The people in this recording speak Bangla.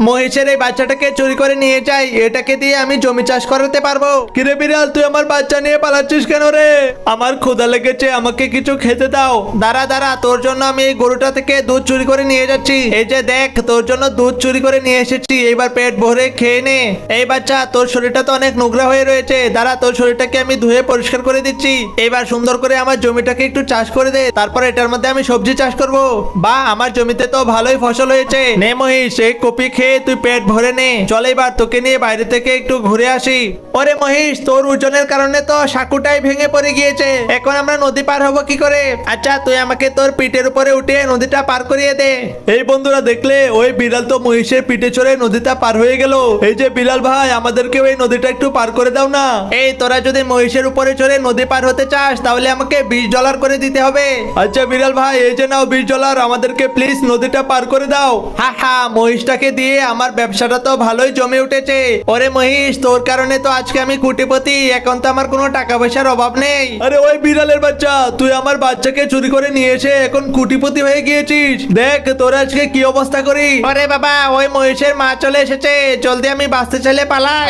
মহিষের এই বাচ্চাটাকে চুরি করে নিয়ে যাই, এটাকে দিয়ে আমি জমি চাষ করাতে পারবো। কিরে বিড়াল, তুই আমার বাচ্চা নিয়ে পালাচ্ছিস কেন রে? আমার ক্ষুধা লেগেছে, আমাকে কিছু খেতে দাও। দাঁড়া দাঁড়া, তোর জন্য আমি এই গরুটা থেকে দুধ চুরি করে নিয়ে যাচ্ছি। এই যে দেখ, তোর জন্য দুধ চুরি করে নিয়ে এসেছি, এইবার পেট ভরে খেয়ে নে। এই বাচ্চা, তোর শরীরটা তো অনেক নোংরা হয়ে রয়েছে, দাঁড়া তোর শরীরটাকে আমি ধুয়ে পরিষ্কার করে দিচ্ছি। এবার সুন্দর করে আমার জমিটাকে একটু চাষ করে দে, তারপর এটার মধ্যে আমি সবজি চাষ করব। বা আমার জমিতে তো ভালোই ফসল হয়েছে। নে মহিষ, এই কপি খেয়ে তুই পেট ভরে নে। চল এবার তোকে নিয়ে বাইরে থেকে একটু ঘুরে আসি। ওরে মহিষ, তোর ওজনের কারণে তো সাঁকুটাই ভেঙে পড়ে গিয়েছে, এখন আমরা নদী পার হবো কি করে? আচ্ছা, তুই আমাকে তোর পিঠের উপরে উঠিয়ে নদীটা পার করিয়ে দে। এই বন্ধুরা দেখলে, ওই বিড়াল তো মহিষের পিঠে চড়ে নদীটা পার হয়ে গেল। এই যে বিড়াল ভাই, আমাদেরকেও এই নদীটা একটু পার করে দাও না। এই তোরা যদি মহিষের উপরে চড়ে নদী পার হতে চাস, তাহলে আমাকে $20 করে দিতে হবে। আচ্ছা বিড়াল ভাই, এই যে নাও $20, আমাদেরকে প্লিজ নদীটা পার করে দাও। হা হা, মহিষটাকে দিয়ে আমার ব্যবসাটা তো ভালোই জমে উঠেছে। ওরে মহিষ, তোর কারণে তো আজকে আমি কোটিপতি, এখন তো আমার কোনো টাকা পয়সার অভাব নেই। আরে ওই বিড়ালের বাচ্চা, তুই আমার বাচ্চাকে চুরি করে নিয়ে এসে এখন কোটিপতি হয়ে গিয়েছিস। দেখ তোর আজকে কি অবস্থা করি। আরে বাবা, ওই মহিষের মা চলে এসেছে, জলদি আমি বাঁচতে চাইলে পালাই।